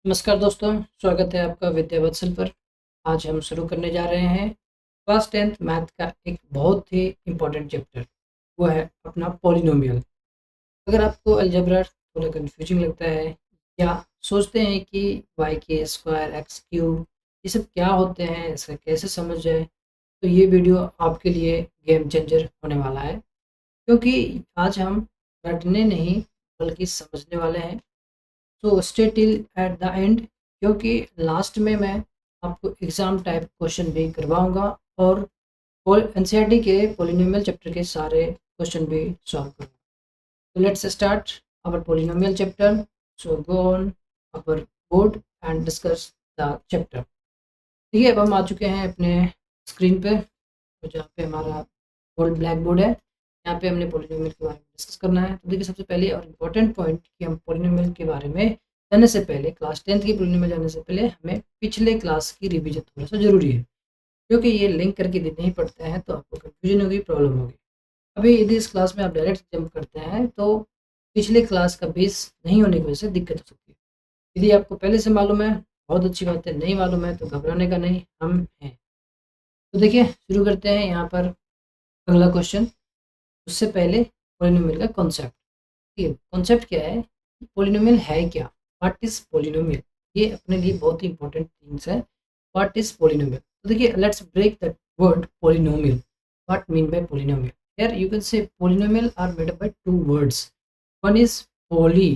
नमस्कार दोस्तों, स्वागत है आपका विद्या वत्सल पर। आज हम शुरू करने जा रहे हैं क्लास 10th मैथ का एक बहुत ही इम्पोर्टेंट चैप्टर। वो है अपना पॉलिनोमियल। अगर आपको अलजेब्रा थोड़ा कंफ्यूजिंग लगता है या सोचते हैं कि वाई के स्क्वायर एक्स क्यूब ये सब क्या होते हैं, इसका कैसे समझ जाए, तो ये वीडियो आपके लिए गेम चेंजर होने वाला है। क्योंकि आज हम रटने नहीं बल्कि समझने वाले हैं। So stay till at the end, क्योंकि लास्ट में मैं आपको एग्ज़ाम टाइप क्वेश्चन भी करवाऊंगा और एनसीईआरटी के पॉलिनोमियल चैप्टर के सारे क्वेश्चन भी सॉल्व करूँगा। तो let's start our polynomial chapter. So go on our board and discuss the chapter. ठीक है, अब हम आ चुके हैं अपने स्क्रीन पे, तो जहाँ पे हमारा गोल्ड ब्लैक बोर्ड है। यहाँ पे हमने पॉलिनोमियल के बारे में डिस्कस करना है। तो देखिए, सबसे पहले और इम्पोर्टेंट पॉइंट कि हम पॉलिनोमियल के बारे में जानने से पहले, क्लास 10th की पॉलिनोमियल जानने से पहले हमें पिछले क्लास की रिवीजन थोड़ा सा ज़रूरी है, क्योंकि ये लिंक करके देने ही पड़ते हैं, तो आपको कन्फ्यूजन होगी, प्रॉब्लम होगी। अभी यदि इस क्लास में आप डायरेक्ट जंप करते हैं तो पिछले क्लास का बेस नहीं होने की वजह से दिक्कत हो सकती है। यदि आपको पहले से मालूम है, बहुत अच्छी बात है। नहीं मालूम है तो घबराने का नहीं, हम हैं। तो देखिए, शुरू करते हैं यहाँ पर अगला क्वेश्चन। उससे पहले पॉलिनोमियल का कॉन्सेप्ट। ठीक है, कॉन्सेप्ट क्या है, पॉलिनोमियल है क्या, व्हाट इज पॉलिनोमियल। ये अपने लिए बहुत ही इंपॉर्टेंट थिंग्स है। What is polynomial. तो देखिए, let's break the word polynomial. What mean by polynomial. Here you can say polynomial are made up by two words. One is poly,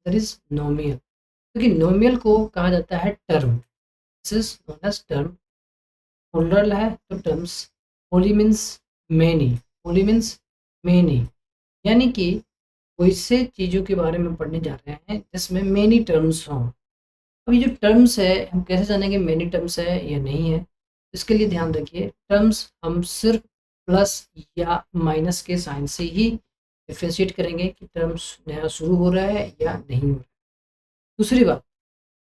that is nomial. क्योंकि nomial को कहा जाता है term, this is known as term. Plural है तो terms. Poly means many, poly means many, यानी कि वैसे चीज़ों के बारे में पढ़ने जा रहे हैं जिसमें मेनी टर्म्स हों। अब ये जो टर्म्स है, हम कैसे जानेंगे मेनी टर्म्स है या नहीं है। इसके लिए ध्यान रखिए, टर्म्स हम सिर्फ प्लस या माइनस के साइन से ही डिफ्रेंशिएट करेंगे कि टर्म्स नया शुरू हो रहा है या नहीं हो रहा है। दूसरी बात,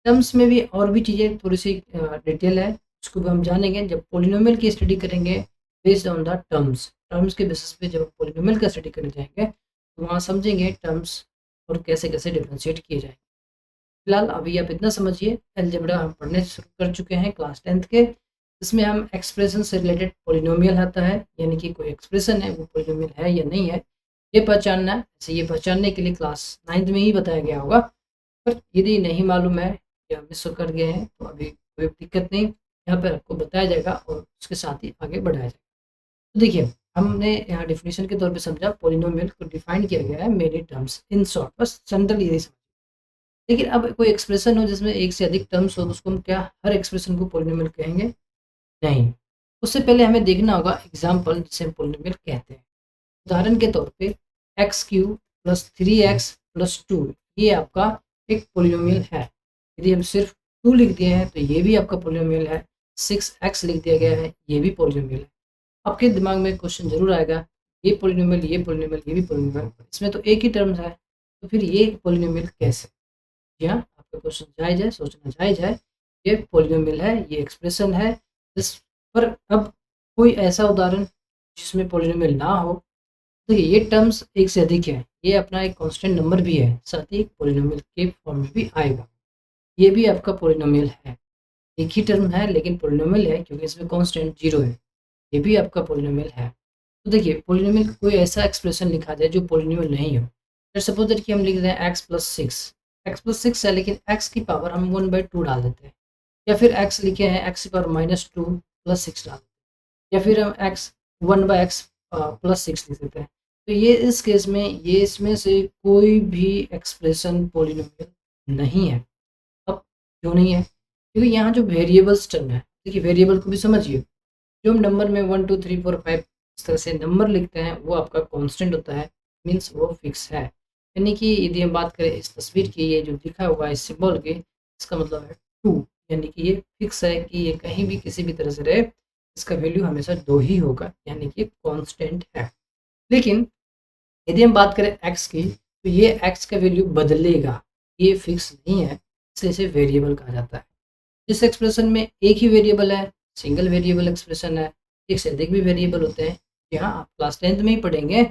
टर्म्स में भी और भी चीज़ें थोड़ी सी डिटेल है, उसको भी हम जानेंगे जब पॉलिनोमियल की स्टडी करेंगे based on the terms. Terms के बेसिस पे जब पॉलिनोमियल का स्टडी करने जाएंगे तो वहाँ समझेंगे टर्म्स और कैसे कैसे डिफ्रेंशिएट किए जाएंगे। फिलहाल अभी आप इतना समझिए, अलजेब्रा हम पढ़ने शुरू कर चुके हैं क्लास 10th के, जिसमें हम एक्सप्रेशन से रिलेटेड पॉलिनोमियल आता है, यानी कि कोई एक्सप्रेशन है वो पॉलिनोमियल है या नहीं है, ये पहचानना है। ऐसे ये पहचानने के लिए क्लास 9th में ही बताया गया होगा, पर यदि नहीं मालूम है या मिस कर गए हैं तो अभी कोई दिक्कत नहीं, यहाँ पर आपको बताया जाएगा और उसके साथ ही आगे बढ़ाया जाएगा। तो देखिए, हमने यहाँ डेफिनेशन के तौर पे समझा, पॉलिनोमियल को डिफाइन किया गया है मेनी टर्म्स, इन शॉर्ट, बस जनरल यही समझ। लेकिन अब कोई एक्सप्रेशन हो जिसमें एक से अधिक टर्म्स हो तो उसको हम क्या हर एक्सप्रेशन को पॉलिनोमियल कहेंगे? नहीं। उससे पहले हमें देखना होगा एग्जाम्पल जिसे हम पॉलिनोमियल कहते हैं। उदाहरण के तौर पे x Q plus 3x plus 2, ये आपका एक पॉलिनोमियल है। यदि हम सिर्फ 2 लिख दिए हैं तो ये भी आपका पॉलिनोमियल है। 6x लिख दिया गया है, ये भी पॉलिनोमियल है। आपके दिमाग में क्वेश्चन जरूर आएगा, ये पॉलिनोमियल, ये पॉलिनोमियल, ये भी पॉलिनोमियल, इसमें तो एक ही टर्म्स है, तो फिर ये पॉलिनोमियल कैसे। जी हाँ, आपका क्वेश्चन जायज़ है, सोचना जायज़ है। ये पॉलिनोमियल है, ये एक्सप्रेशन है। इस पर अब कोई ऐसा उदाहरण जिसमें पॉलिनोमियल ना हो। देखिए, ये टर्म्स एक से अधिक है, ये अपना एक कांस्टेंट नंबर भी है, साथ ही पॉलिनोमियल के फॉर्म में भी आएगा। ये भी आपका पॉलिनोमियल है, एक ही टर्म है लेकिन पॉलिनोमियल है क्योंकि इसमें कांस्टेंट 0 है। ये भी आपका पॉलिनोमियल है। तो देखिए, पॉलिनोमियल कोई ऐसा एक्सप्रेशन लिखा जाए जो पॉलिनोमियल नहीं हो। लेट्स सपोज दैट कि हम लिख रहे हैं x+6 है, लेकिन x की पावर हम 1/2 डाल देते हैं, या फिर x लिखे हैं x की पावर -2 + 6 डाल देते हैं, या फिर हम x 1/x +6 लिख देते हैं। तो ये इस केस में ये इसमें से कोई भी एक्सप्रेशन पॉलिनोमियल नहीं है। अब क्यों नहीं है? क्योंकि यहाँ जो वेरिएबल्स टर्म है, देखिए वेरिएबल को भी समझिए। जो हम नंबर में 1 2 3 4 5 इस तरह से नंबर लिखते हैं वो आपका कांस्टेंट होता है, मीन्स वो फिक्स है। यानी कि यदि हम बात करें इस तस्वीर की, ये जो लिखा हुआ है इस सिंबल के, इसका मतलब है 2, यानी कि ये फिक्स है कि ये कहीं भी किसी भी तरह से रहे, इसका वैल्यू हमेशा 2 ही होगा, यानी कि कांस्टेंट है। लेकिन यदि हम बात करें एक्स की, तो ये एक्स का वैल्यू बदलेगा, ये फिक्स नहीं है, इसलिए इसे वेरिएबल कहा जाता है। जिस एक्सप्रेशन में एक ही वेरिएबल है, सिंगल वेरिएबल एक्सप्रेशन है, एक से अधिक भी वेरिएबल होते हैं, यहाँ आप क्लास 10th में ही पढ़ेंगे।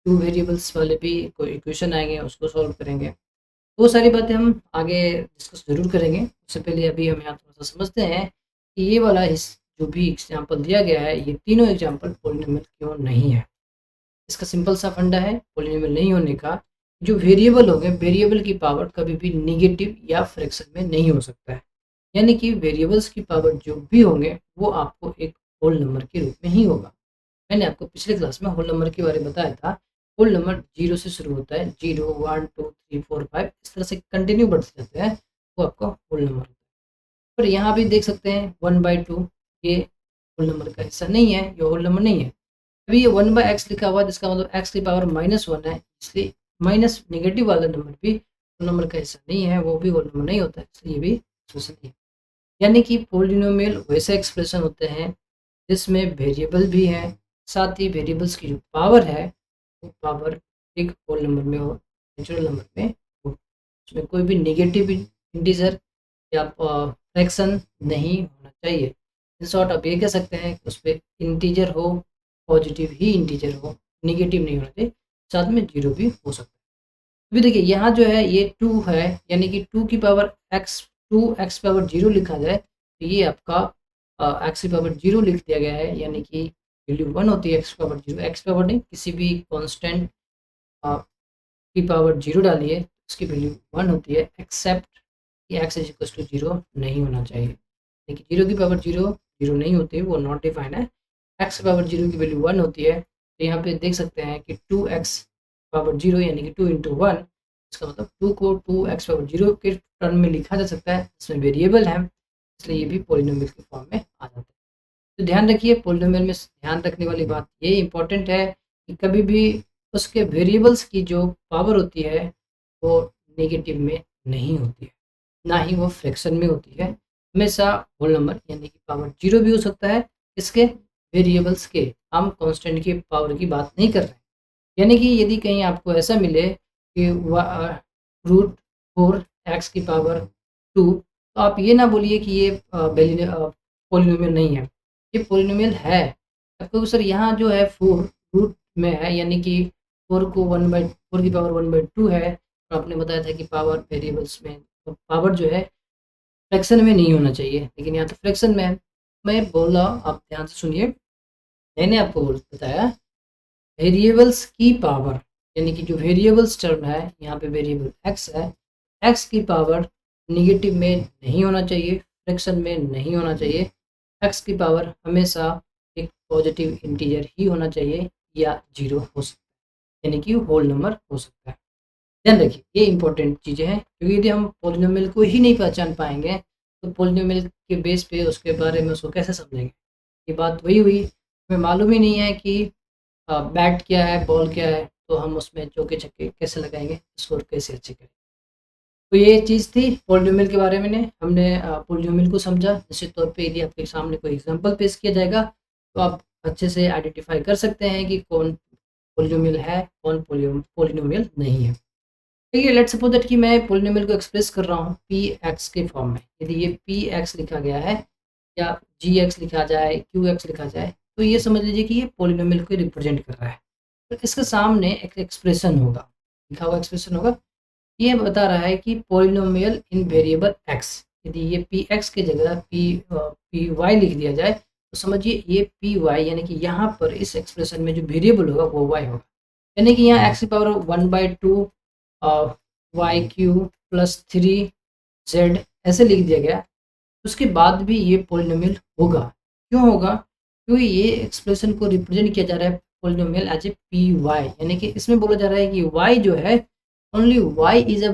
2 वेरिएबल्स वाले भी कोई इक्वेशन आएंगे, उसको सॉल्व करेंगे। वो सारी बातें हम आगे डिस्कस ज़रूर करेंगे। उससे पहले अभी हम यहाँ थोड़ा-सा समझते हैं कि ये वाला हिस जो भी एग्ज़ाम्पल दिया गया है, ये तीनों एग्ज़ाम्पल पॉलिनोमियल क्यों नहीं है। इसका सिंपल सा फंडा है, पॉलिनोमियल नहीं होने का, जो वेरिएबल होंगे, वेरिएबल की पावर कभी भी नेगेटिव या फ्रैक्शन में नहीं हो सकता है। यानी कि वेरिएबल्स की पावर जो भी होंगे, वो आपको एक होल नंबर के रूप में ही होगा। मैंने आपको पिछले क्लास में होल नंबर के बारे में बताया था। होल नंबर 0 से शुरू होता है, 0, 1, 2, 3, 4, 5 इस तरह से कंटिन्यू बढ़ते जाते हैं, वो आपका होल नंबर होता है। पर यहाँ भी देख सकते हैं 1/2 ये होल नंबर का हिस्सा नहीं है, ये होल नंबर नहीं है। अभी ये 1/x लिखा हुआ है, जिसका मतलब x की पावर -1 है, इसलिए माइनस नेगेटिव वाला नंबर भी होल नंबर का हिस्सा नहीं है, वो भी होल नंबर नहीं होता है, इसलिए ये भी एक्सप्रेशन नहीं है। यानी कि पॉलिनोमियल वैसे एक्सप्रेशन होते हैं जिसमें वेरिएबल भी है, साथ ही वेरिएबल्स की जो पावर है, वो पावर एक होल नंबर में हो, नेचुरल नंबर में हो। उसमें कोई भी नेगेटिव इंटीजर या फ्रैक्शन नहीं होना चाहिए। इन शॉर्ट आप ये कह सकते हैं कि उस पे इंटीजर हो, पॉजिटिव ही इंटीजर हो, नेगेटिव नहीं होना चाहिए, साथ में 0 भी हो सकता है। अभी देखिए यहाँ जो है ये 2 है, यानी कि 2 की पावर x 2x पावर 0 लिखा जाए, तो ये आपका x की पावर 0 लिख दिया गया है, यानी कि वैल्यू 1 होती है x पावर 0, x पावर नहीं, किसी भी कांस्टेंट की पावर 0 डालिए, उसकी वैल्यू 1 होती है, एक्सेप्ट कि x इज इक्वल टू 0 नहीं होना चाहिए। देखिए 0 की पावर 0 0 नहीं होती, वो नॉट डिफाइंड है। x पावर 0 की वैल्यू 1 होती है, तो यहाँ पे देख सकते हैं कि 2x पावर 0 यानी कि 2 इंटू 1, इसका मतलब 2 को 2x पावर 0 के टर्म में लिखा जा सकता है, इसमें वेरिएबल है, इसलिए ये भी पॉलिनोमियल के फॉर्म में आ जाता है। तो ध्यान रखिए, पॉलिनोमियल में ध्यान रखने वाली बात ये इंपॉर्टेंट है कि कभी भी उसके वेरिएबल्स की जो पावर होती है, वो नेगेटिव में नहीं होती है, ना ही वो फ्रैक्शन में होती है। हमेशा होल नंबर यानी कि पावर 0 भी हो सकता है, इसके वेरिएबल्स के, हम कांस्टेंट की पावर की बात नहीं कर रहे हैं। यानी कि यदि कहीं आपको ऐसा मिले कि रूट 4 एक्स की पावर 2, तो आप ये ना बोलिए कि ये पॉलिनोमियल नहीं है, ये पॉलिनोमियल है। क्योंकि सर यहाँ जो है 4 रूट में है, यानी कि 4 को 1/4 की पावर 1/2 है, और आपने बताया था कि पावर वेरिएबल्स में तो पावर जो है फ्रैक्शन में नहीं होना चाहिए, लेकिन यहाँ तो फ्रैक्शन में है। मैं बोला, आप ध्यान से सुनिए, मैंने आपको बताया वेरिएबल्स की पावर, यानी कि जो वेरिएबल्स टर्म है, यहाँ पे वेरिएबल एक्स है, एक्स की पावर निगेटिव में नहीं होना चाहिए, फ्रैक्शन में नहीं होना चाहिए। एक्स की पावर हमेशा एक पॉजिटिव इंटीजर ही होना चाहिए, या 0 हो सकता है, यानी कि होल नंबर हो सकता है। ध्यान रखिए, ये इंपॉर्टेंट चीज़ें हैं, क्योंकि यदि हम पॉलिनोमियल को ही नहीं पहचान पाएंगे, तो पॉलिनोमियल के बेस पे उसके बारे में उसको कैसे समझेंगे। ये बात वही हुई, हमें मालूम ही नहीं है कि बैट क्या है, बॉल क्या है, तो हम उसमें चौके छक्के कैसे लगाएंगे, स्कोर कैसे अच्छे करें। तो ये चीज़ थी पॉलिनोमियल के बारे में। हमने पॉलिनोमियल को समझा। निश्चित तौर पे यदि आपके सामने कोई एग्जांपल पेश किया जाएगा, तो आप अच्छे से आइडेंटिफाई कर सकते हैं कि कौन पॉलिनोमियल है, कौन पॉलिनोमियल नहीं है। देखिए, लेट्स सपोज दैट कि मैं पॉलिनोमियल को एक्सप्रेस कर रहा हूँ पी एक्स के फॉर्म में। यदि ये पी एक्स लिखा गया है, या जी एक्स लिखा जाए, क्यू एक्स लिखा जाए, तो ये समझ लीजिए कि ये पॉलिनोमियल को रिप्रेजेंट कर रहा है। तो इसके सामने एक एक्सप्रेशन होगा, लिखा हुआ एक्सप्रेशन होगा, ये बता रहा है कि पॉलिनोमियल इन वेरिएबल एक्स। यदि ये पी एक्स की जगह पी वाई लिख दिया जाए, तो समझिए ये पी वाई, यानी कि यहाँ पर इस एक्सप्रेशन में जो वेरिएबल होगा वो वाई होगा। यानी कि यहाँ एक्स की power 1/2 Y Q plus 3 Z ऐसे लिख दिया गया। उसके बाद भी ये पॉलिनोमियल होगा। क्यों होगा? क्योंकि ये एक्सप्रेशन को रिप्रेजेंट किया जा रहा है polynomial as a p y, यानी कि इसमें बोला जा रहा है कि वाई जो है, only y is a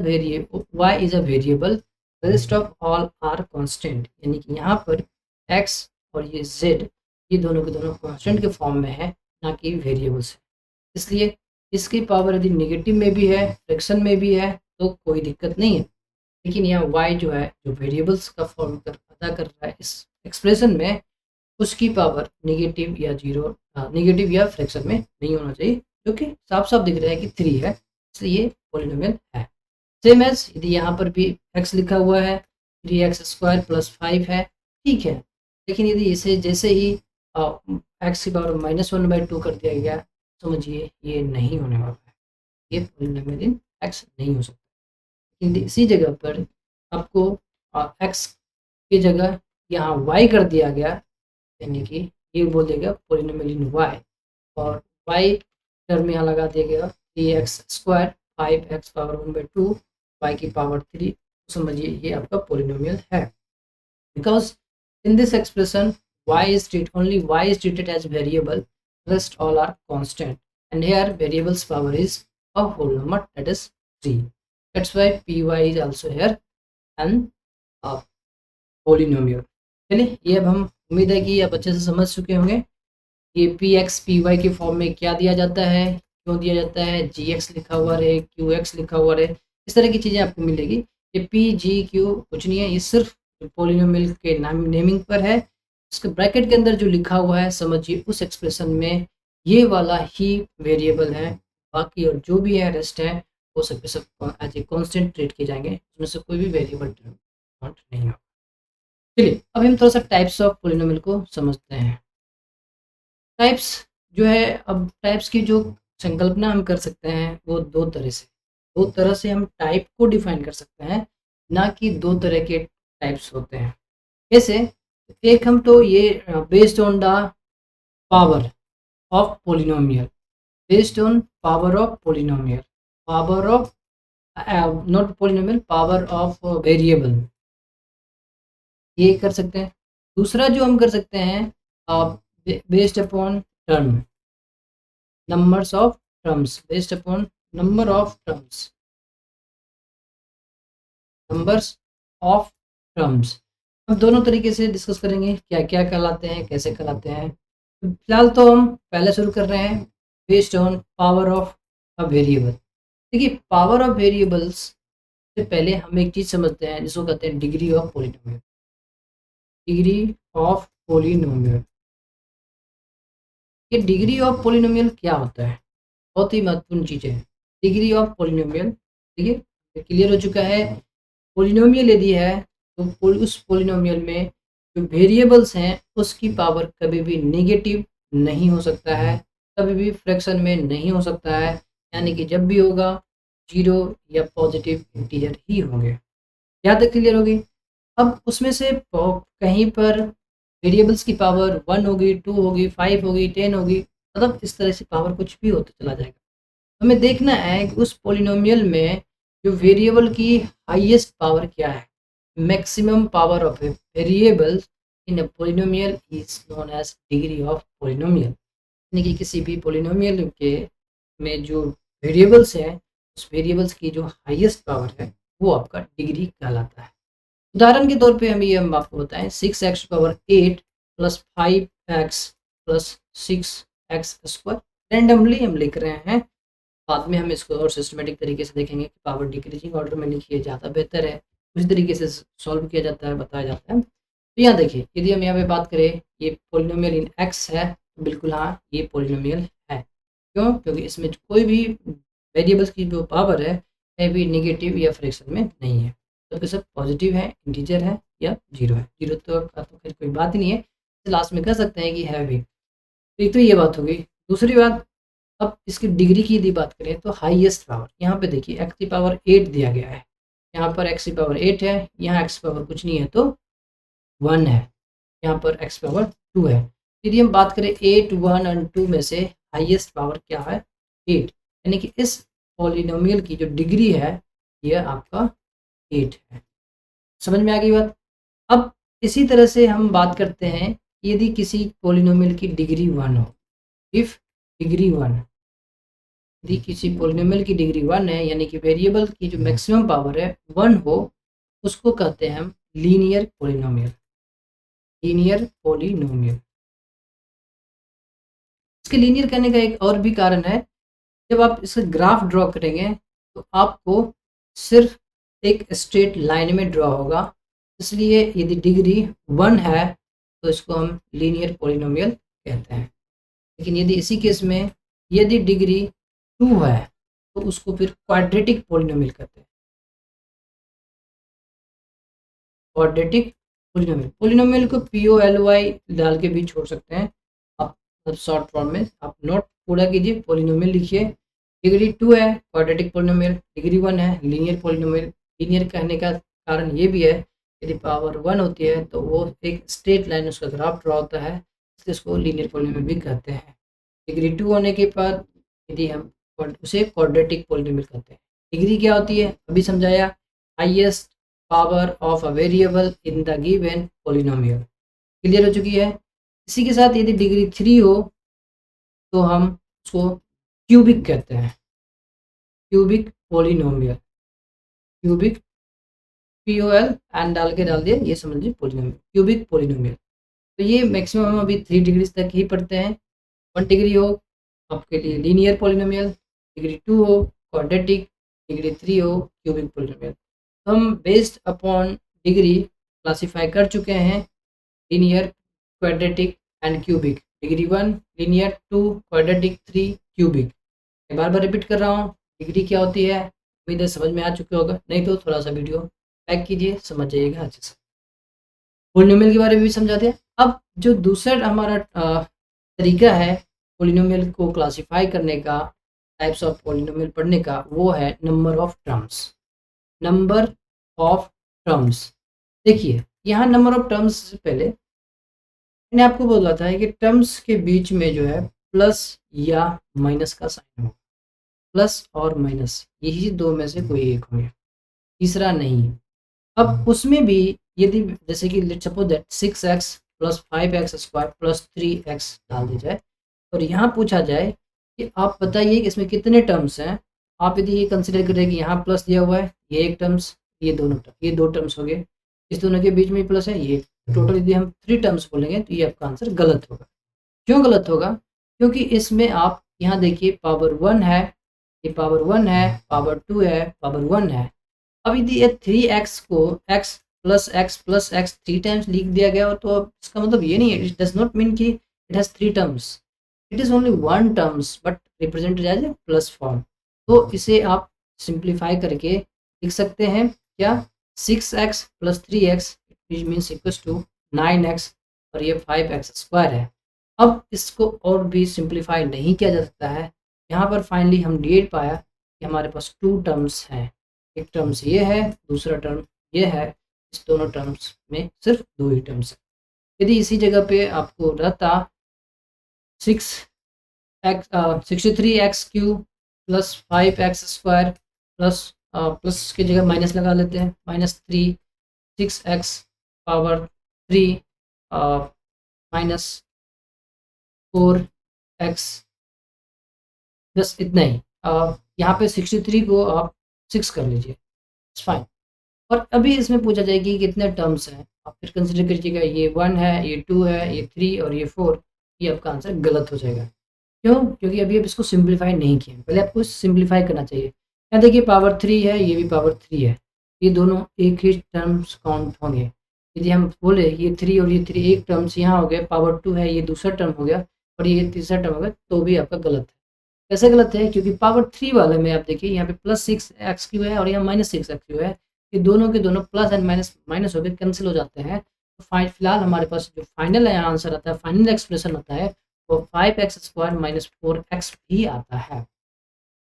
variable, the rest of all are constant. यानी कि यहाँ पर एक्स और ये जेड, ये दोनों के दोनों कांस्टेंट के फॉर्म में है, ना कि वेरिएबल्स है। इसलिए इसकी पावर यदि नेगेटिव में भी है, फ्रैक्शन में भी है, तो कोई दिक्कत नहीं है। लेकिन यहाँ y जो है, जो वेरिएबल्स का फॉर्म कर अदा कर रहा है इस एक्सप्रेशन में, उसकी पावर नेगेटिव या 0, नेगेटिव या फ्रैक्शन में नहीं होना चाहिए, जो कि साफ साफ दिख रहा है कि 3 है, इसलिए ये पॉलिनोमियल है। सेम एज यदि यहाँ पर भी x लिखा हुआ है, 3x² प्लस 5 है, ठीक है। लेकिन यदि इसे जैसे ही x की पावर -1/2 कर दिया गया, समझिए ये नहीं होने वाला है, ये पॉलिनोमियल इन x नहीं हो सकता। इसी जगह पर आपको x की जगह यहाँ y कर दिया गया, यानी कि ये बोल देगा पॉलिनोमियल इन y, और y टर्म यहाँ लगा दिया गया 3x² 5x पावर 1/2 y की पावर 3। समझिए ये आपका पॉलिनोमियल है, because in this expression only y is treated as variable, rest all are constant, and here variable's power is a whole number, that is 3. That's why py is also here and polynomial. चलिए ये अब हम उम्मीद है कि आप अच्छे से समझ चुके होंगे ये पी एक्स पी वाई के फॉर्म में क्या दिया जाता है, क्यों दिया जाता है, जी एक्स लिखा हुआ रहे, क्यू एक्स लिखा हुआ रहे, इस तरह की चीज़ें आपको मिलेगी। ये पी जी क्यू कुछ नहीं है, ये सिर्फ पॉलिनोमियल के नेमिंग पर है। उसके ब्रैकेट के अंदर जो लिखा हुआ है समझिए उस एक्सप्रेशन में ये वाला ही वेरिएबल है, बाकी और जो भी है रेस्ट है वो सब एज ए कॉन्स्टेंट ट्रीट किए जाएंगे, उसमें से कोई भी वेरिएबल नहीं होगा। चलिए अब हम थोड़ा सा टाइप्स ऑफ पॉलिनोमियल को समझते हैं। टाइप्स जो है, अब टाइप्स की जो संकल्पना हम कर सकते हैं वो दो तरह से हम टाइप को डिफाइन कर सकते हैं, ना कि दो तरह के टाइप्स होते हैं। कैसे? एक हम तो ये based on the power of polynomial, based on power of polynomial, power of not polynomial, power of variable, ये कर सकते हैं। दूसरा जो हम कर सकते हैं based upon term, numbers of terms, based upon number of terms, numbers of terms. हम दोनों तरीके से डिस्कस करेंगे क्या क्या कहलाते हैं, कैसे कहलाते हैं। फिलहाल तो हम पहले शुरू कर रहे हैं based on power of a variable. देखिए पावर ऑफ वेरिएबल्स से पहले हम एक चीज़ समझते हैं जिसको कहते हैं degree of polynomial. Degree of polynomial, ये डिग्री ऑफ पोलिनोमियल क्या होता है? बहुत ही महत्वपूर्ण चीज़ है डिग्री ऑफ पोलिनोमियल। देखिए क्लियर हो चुका है, पोलिनोमियल यदि है तो उस पोलिनोमियल में जो वेरिएबल्स हैं उसकी पावर कभी भी नेगेटिव नहीं हो सकता है, कभी भी फ्रैक्शन में नहीं हो सकता है, यानी कि जब भी होगा जीरो या पॉजिटिव इंटीजर ही होंगे। यहाँ तक क्लियर होगी? अब उसमें से कहीं पर वेरिएबल्स की पावर 1 होगी, 2 होगी, 5 होगी, 10 होगी, मतलब इस तरह से पावर कुछ भी होता चला जाएगा। हमें देखना है कि उस पोलिनोमियल में जो वेरिएबल की हाईएस्ट पावर क्या है। Maximum power of a variable in a polynomial is known as degree of polynomial, यानी कि किसी भी पोलिनोमियल के में जो वेरिएबल्स हैं उस वेरिएबल्स की जो हाईएस्ट पावर है वो आपका डिग्री कहलाता है। उदाहरण के तौर पे हम आपको बताएं 6x power 8 plus 5x plus 6x²। Randomly हम लिख रहे हैं, बाद में हम इसको और सिस्टमेटिक तरीके से देखेंगे कि पावर डिक्रीजिंग ऑर्डर में लिखिए ज़्यादा बेहतर है, उसी तरीके से सॉल्व किया जाता है, बताया जाता है। तो यहाँ देखिए यदि हम यहाँ पे बात करें ये पोलिनोमियल इन x है तो बिल्कुल हाँ ये पोलिनोमियल है। क्यों? क्योंकि इसमें कोई भी वेरिएबल्स की जो पावर है भी नेगेटिव या फ्रैक्शन में नहीं है, सबके सब पॉजिटिव है, इंटीजर है या जीरो है। जीरो तो खैर कोई बात ही नहीं है, तो लास्ट में कह सकते हैं कि है भी। तो एक तो ये बात हो गई। दूसरी बात, अब इसकी डिग्री की यदि बात करें तो हाईएस्ट पावर, यहाँ पे देखिए x की पावर 8 दिया गया है, यहाँ पर x की पावर 8 है, यहाँ x पावर कुछ नहीं है तो 1 है, यहाँ पर x पावर 2 है। यदि हम बात करें 8, 1 और 2 में से हाईएस्ट पावर क्या है? 8, यानी कि इस पॉलिनोमियल की जो डिग्री है यह आपका 8 है। समझ में आ गई बात? अब इसी तरह से हम बात करते हैं यदि किसी पॉलिनोमियल की डिग्री 1 हो, इफ डिग्री 1, यदि किसी पॉलिनोमियल की डिग्री 1 है यानी कि वेरिएबल की जो मैक्सिमम पावर है 1 हो, उसको कहते हैं हम लीनियर पॉलिनोमियल। लीनियर पॉलिनोमियल, इसके लीनियर कहने का एक और भी कारण है, जब आप इसका ग्राफ ड्रॉ करेंगे तो आपको सिर्फ एक स्ट्रेट लाइन में ड्रॉ होगा, इसलिए यदि डिग्री 1 है तो इसको हम लीनियर पॉलिनोमियल कहते हैं। लेकिन यदि इसी केस में यदि डिग्री 2 है तो उसको फिर क्वाड्रेटिक पॉलिनोमियल कहते हैं। क्वाड्रेटिक पॉलिनोमियल, पॉलिनोमियल को POLY डाल के भी छोड़ सकते हैं आप, मतलब शॉर्ट फॉर्म में आप नोट पूरा कीजिए, पॉलिनोमियल लिखिए। डिग्री 2 है क्वाड्रेटिक पॉलिनोमियल, डिग्री 1 है लीनियर पॉलिनोमियल, लीनियर कहने का कारण ये भी है, यदि पावर 1 होती है तो वो एक स्ट्रेट लाइन उसका ग्राफ ड्रा होता है, इसलिए इसको लीनियर पॉलिनोमियल भी कहते हैं। डिग्री 2 होने के बाद यदि हम उसे क्वाड्रेटिक पॉलिनोमियल कहते हैं। डिग्री क्या होती है अभी समझाया, highest power of a variable in the given polynomial, clear हो चुकी है। इसी के साथ यदि डिग्री 3 हो तो हम उसको क्यूबिक कहते हैं, cubic polynomial, cubic POL and डाल दिए, ये समझ लीजिए पॉलिनोमियल, क्यूबिक पॉलिनोमियल। तो ये मैक्सिमम हम अभी 3 डिग्री तक ही पढ़ते हैं। 1 डिग्री हो आपके लिए लीनियर पॉलिनोमियल, डिग्री 2 हो क्वाड्रेटिक, डिग्री 3 हो क्यूबिक पॉलिनोमियल। तो हम बेस्ड अपॉन डिग्री क्लासीफाई कर चुके हैं, linear, quadratic and cubic. Degree 1 linear, 2 quadratic, 3 cubic. मैं बार बार रिपीट कर रहा हूँ, डिग्री क्या होती है उम्मीद है समझ में आ चुके होगा, नहीं तो थोड़ा सा वीडियो बैक कीजिए, समझ जाइएगा अच्छे से। पॉलिनोमियल के बारे में भी समझा दिया। अब जो दूसरा हमारा तरीका है पॉलिनोमियल को क्लासिफाई करने का, टाइप्स ऑफ पॉलिनोमियल पढ़ने का, वो है number of terms. Number of terms, देखिए यहाँ नंबर ऑफ टर्म्स से पहले मैंने आपको बोला था कि टर्म्स के बीच में जो है प्लस या माइनस का साइन हो, प्लस और माइनस यही दो में से कोई एक होंगे, तीसरा नहीं। अब उसमें भी यदि जैसे कि let's suppose that 6x plus 5x square plus 3x डाल दी जाए और यहाँ पूछा जाए कि आप बताइए कि इसमें कितने टर्म्स हैं। आप यदि ये कंसिडर करें कि यहाँ प्लस दिया हुआ है, ये एक टर्म्स, ये दोनों टर्म, ये दो टर्म्स हो गए, इस दोनों के बीच में प्लस है, ये टोटल यदि हम 3 टर्म्स बोलेंगे तो ये आपका आंसर गलत होगा। क्यों गलत होगा? क्योंकि इसमें आप यहाँ देखिए पावर 1 है, ये पावर 1 है, पावर 2 है, पावर 1 है। अब यदि ये 3x को x प्लस x 3 टाइम्स लिख दिया गया हो तो इसका मतलब ये नहीं है, इट डज नॉट मीन कि it has 3 terms, it is only 1 terms but represented as a plus form. तो इसे आप सिंप्लीफाई करके लिख सकते हैं क्या, 6x plus 3x which means equals to 9x और ये 5x स्क्वायर है। अब इसको और भी सिंप्लीफाई नहीं किया जा सकता है। यहाँ पर फाइनली हम डेट पाया कि हमारे पास 2 टर्म्स हैं, एक टर्म्स ये है, दूसरा टर्म ये है, इस दोनों टर्म्स में सिर्फ 2 ही टर्म्स है। यदि इसी जगह पे आपको रहता 63x cube plus 5x square plus plus की जगह माइनस लगा लेते हैं, -3 6x पावर 3 माइनस 4x, बस इतना ही। यहाँ पे 63 को आप 6 कर लीजिए, इट्स फाइन। और अभी इसमें पूछा जाएगी कि कितने टर्म्स हैं, आप फिर कंसिडर कीजिएगा, ये 1 है, ये 2 है, ये 3 और ये 4, ये आपका आंसर गलत हो जाएगा। क्यों? क्योंकि अभी आप इसको सिंप्लीफाई नहीं किए, पहले आपको सिंप्लीफाई करना चाहिए। यहाँ देखिए पावर 3 है, ये भी पावर 3 है, ये दोनों एक ही टर्म्स काउंट होंगे। यदि हम बोले ये 3 और ये 3 एक टर्म्स यहाँ हो गया, पावर 2 है, ये दूसरा टर्म हो गया और ये तीसरा टर्म हो गया, तो भी आपका गलत है। कैसे गलत है? क्योंकि पावर 3 वाले में आप देखिए यहाँ पे +6x³ है और यहाँ -6x³ है, ये दोनों के दोनों प्लस एंड माइनस माइनस होकर कैंसिल हो जाते हैं। तो फिलहाल हमारे पास जो फाइनल आंसर आता है, फाइनल एक्सप्रेशन आता है, वो 5x स्क्वायर माइनस 4x भी आता है।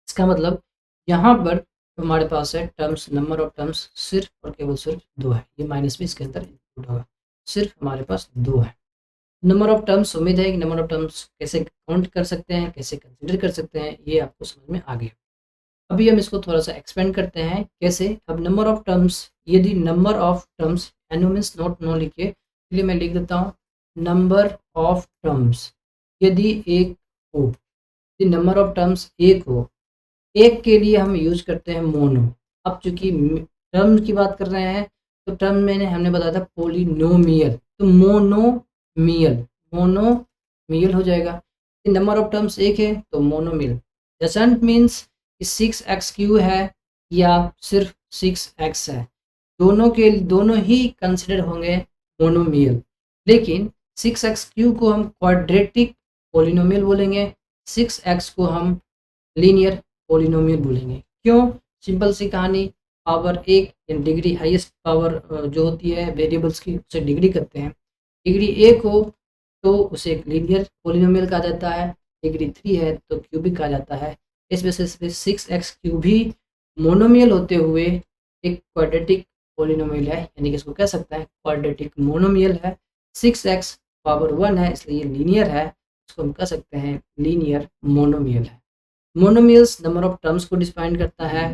इसका मतलब यहाँ पर हमारे पास है टर्म्स, नंबर ऑफ टर्म्स सिर्फ और केवल सिर्फ 2 है, ये माइनस भी इसके अंदर इंक्लूड होगा, सिर्फ हमारे पास 2 है। नंबर ऑफ टर्म्स, उम्मीद है कि नंबर ऑफ टर्म्स कैसे काउंट कर सकते हैं, कैसे कंसिडर कर सकते हैं, ये आपको समझ में आ गया। अभी हम इसको थोड़ा सा एक्सपेंड करते हैं। कैसे? अब नंबर ऑफ टर्म्स, यदि number of terms, N O means note no लिखिए, इसलिए मैं लिख देता हूँ नंबर ऑफ टर्म्स यदि एक हो, यदि नंबर ऑफ टर्म्स एक हो, एक के लिए हम यूज करते हैं मोनो। अब चूंकि टर्म की बात कर रहे हैं तो टर्म में हमने बताया था पोलिनोमियल, तो मोनोमियल, मोनोमियल हो जाएगा। नंबर ऑफ टर्म्स एक है तो मोनोमियल। डजंट मीन्स कि 6x³ है या सिर्फ 6x है, दोनों ही कंसिडर होंगे मोनोमियल। लेकिन 6x³ को हम क्वाड्रेटिक पोलिनोमियल बोलेंगे, 6x को हम लीनियर पोलिनोमियल बोलेंगे। क्यों? सिंपल सी कहानी, पावर 1 या डिग्री, हाईएस्ट पावर जो होती है वेरिएबल्स की, उसे डिग्री करते हैं। डिग्री 1 हो तो उसे एक लीनियर पोलिनोमियल कहा जाता है, डिग्री 3 है तो क्यूबिक कहा जाता है। इस बेसिस पे 6x³ भी मोनोमियल होते हुए एक क्वाड्रेटिक पोलिनोमियल है, यानी कि इसको कह सकते हैं क्वाड्रेटिक मोनोमियल है। 6x पावर 1 है, इसलिए ये लीनियर है, इसको हम कह सकते हैं लीनियर मोनोमियल है। मोनोमियल्स नंबर ऑफ टर्म्स को डिफाइन करता है,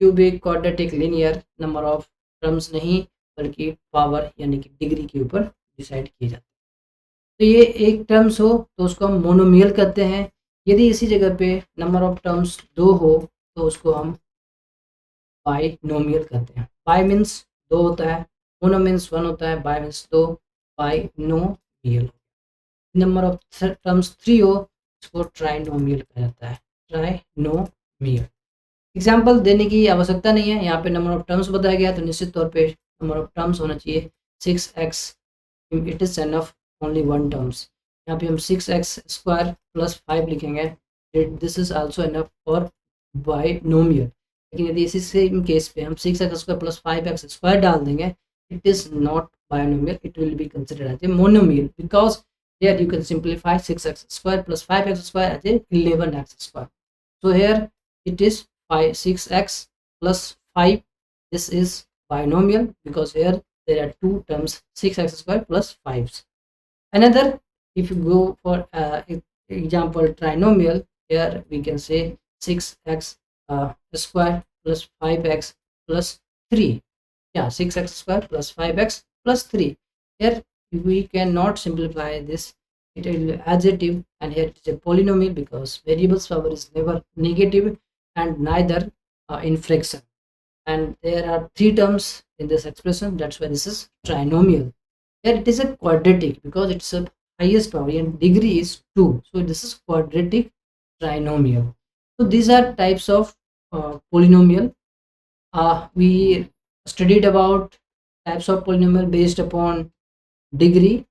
cubic quadratic linear number of terms नहीं बल्कि पावर यानी कि डिग्री के ऊपर डिसाइड किए जाते हैं। तो ये एक टर्म्स हो तो उसको हम मोनोमियल कहते हैं। यदि इसी जगह पे नंबर ऑफ टर्म्स 2 हो तो उसको हम बाइनोमियल कहते हैं। बाई मीन्स 2 होता है, मोनो मीन्स 1 होता है, by means 2, binomial. Number of terms 3 हो इसको ट्राइनोमियल कहा जाता है, ट्राइनोमियल। एग्जाम्पल देने की आवश्यकता नहीं है, यहाँ पे नंबर ऑफ टर्म्स बताया गया तो निश्चित तौर पे नंबर ऑफ टर्म्स होना चाहिए 6x, it is enough only one terms. यहाँ पे हम 6x² + 5 लिखेंगे, this is also enough for binomial. लेकिन यदि इसी सेम केस पे हम 6x² + 5x² डाल देंगे, it is not binomial, it will be considered as a monomial because here you can simplify 6x² + 5x² as a 11x². So here it is 6x + 5. This is binomial because here there are two terms 6x² + 5. Another, if you go for example trinomial, here we can say 6x square + 5x + 3. Yeah, 6x² + 5x + 3. Here we cannot simplify this, it will be adjective, and here it is a polynomial because variables power is never negative and neither in fraction, and there are 3 terms in this expression, that's why this is trinomial. Here it is a quadratic because it's a highest power and degree is 2, so this is quadratic trinomial. So these are types of polynomial. We studied about types of polynomial based upon degree.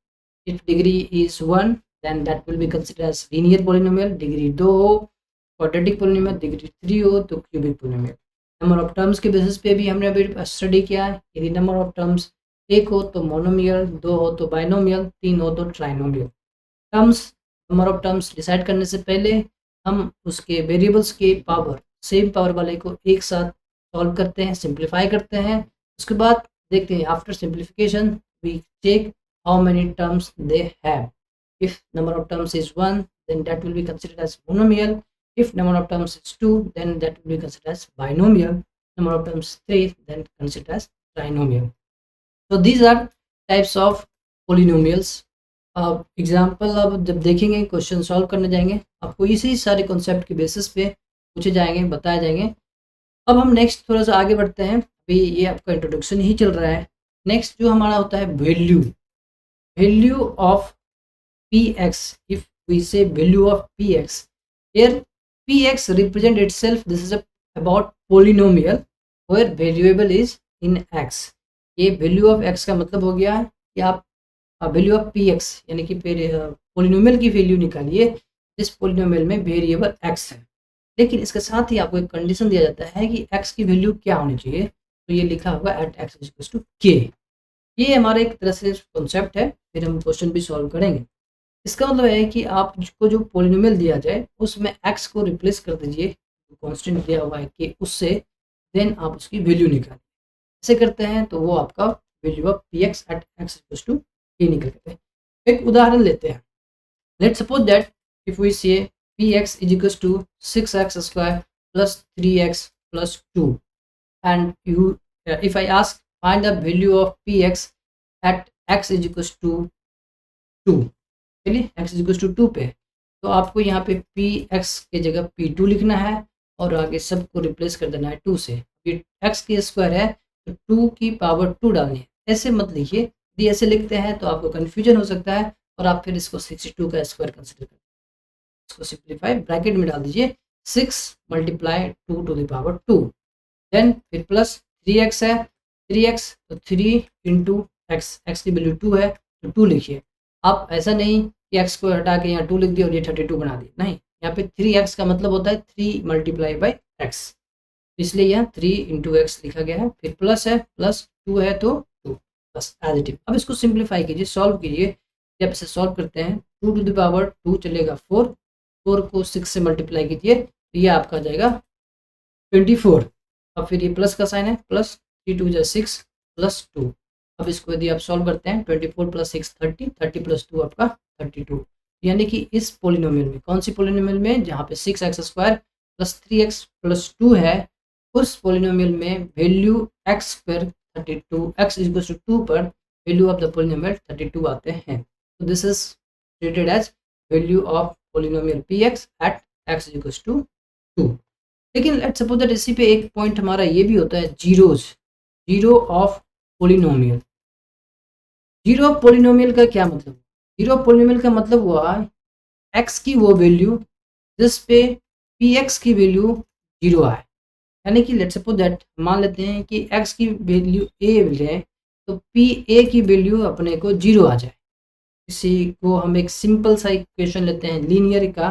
If degree is 1 then that will be considered as linear polynomial, degree 2 हो quadratic polynomial, degree 3 हो तो cubic polynomial. Number of terms के basis पे भी हमने अभी study किया है, यदि नंबर ऑफ टर्म्स 1 हो तो मोनोमियल, 2 हो तो बाइनोमियल, 3 हो तो trinomial. Terms number of terms decide करने से पहले हम उसके वेरिएबल्स के पावर, सेम पावर वाले को एक साथ सॉल्व करते हैं, सिंप्लीफाई करते हैं। उसके बाद देखते हैं after simplification we check how many terms they have. If number of terms is 1 then that will be considered as monomial. If number of terms is 2 then that will be considered as binomial. Number of terms 3 then considered as trinomial. So these are types of polynomials. Example अब जब देखेंगे question solve करने जाएंगे आपको इसी सारे concept के basis पे पूछे जाएंगे, बताए जाएंगे। अब हम नेक्स्ट थोड़ा सा आगे बढ़ते हैं, अभी ये आपका इंट्रोडक्शन ही चल रहा है। नेक्स्ट जो हमारा होता है value of px. If we say value of px, here px represent itself, this is about polynomial where variable is in x. ये value of x का मतलब हो गया कि आप value of px यानी कि पोलिनोमियल की वैल्यू निकालिए जिस पोलिनोमियल में वेरिएबल x है। लेकिन इसके साथ ही आपको एक कंडीशन दिया जाता है कि x की वैल्यू क्या होनी चाहिए, तो ये लिखा होगा एट x = k। ये हमारा एक तरह से कॉन्सेप्ट है, फिर हम क्वेश्चन भी सॉल्व करेंगे। इसका मतलब है कि आपको जो पोलिनोमियल दिया जाए उसमें x को रिप्लेस कर दीजिए, कांस्टेंट दिया हुआ है कि उससे, देन आप उसकी वैल्यू निकालिए। ऐसे करते हैं तो वो आपका value of px at x = k निकल करते हैं। एक उदाहरण लेते हैं, let's suppose that if we say px = 6x² + 3x + 2 and you if I ask find the value of px at x = 2, चलिए x = 2 पे, तो आपको यहाँ पे px के जगह p2 लिखना है और आगे सबको रिप्लेस कर देना है 2 से। ये x की स्क्वायर है तो 2 की पावर 2 डालनी है, ऐसे मत लिखिए, यदि ऐसे लिखते हैं तो आपको कन्फ्यूजन हो सकता है और आप फिर इसको 62 का स्क्वायर कंसिडर करें। इसको सिंप्लीफाई ब्रैकेट में डाल दीजिए, 6 × 2 × 2 देन फिर प्लस 3x है, 3x तो 3 × x की वैल्यू 2 है तो 2 लिखिए। आप ऐसा नहीं कि x को हटा के यहाँ 2 लिख दिया और ये 32 बना दिया, नहीं, यहाँ पे 3x का मतलब होता है 3 × x, इसलिए यहाँ 3 × x लिखा गया है। फिर प्लस है, प्लस 2 है तो 2, बस एज इट इज। अब इसको सिंप्लीफाई कीजिए, सॉल्व कीजिए। जब इसे सॉल्व करते हैं 2 × 2 चलेगा 4, 4 को 6 से मल्टीप्लाई कीजिए तो ये आपका आ जाएगा 24। अब फिर ये प्लस का साइन है, प्लस 3 2 6 प्लस 2। अब इसको यदि आप सॉल्व करते हैं 24 प्लस 6 30, 30 प्लस 2 आपका 32। यानी कि इस पोलिनोमियल में, कौन सी पोलिनोमियल में, जहाँ पे 6x² प्लस 3x प्लस 2 है, उस पोलिनोमियल में value x² 32 x equal to 2 पर वैल्यू ऑफ द पोलिनोमियल 32 आते हैं। तो this is treated as value of polynomial px at x equal to 2। लेकिन लेट्स सपोज दैट इसी पे एक पॉइंट हमारा ये भी होता है, zero of polynomial. Zero of polynomial का क्या मतलब? जीरो ऑफ पोलिनोमियल का मतलब हुआ x की वो वैल्यू जिस पे px की वैल्यू 0 आए। यानी कि लेट्स सपोज दैट मान लेते हैं कि x की वैल्यू a लें, तो pa की वैल्यू अपने को 0 आ जाए। इसी को हम एक सिंपल सा इक्वेशन लेते हैं लीनियर का।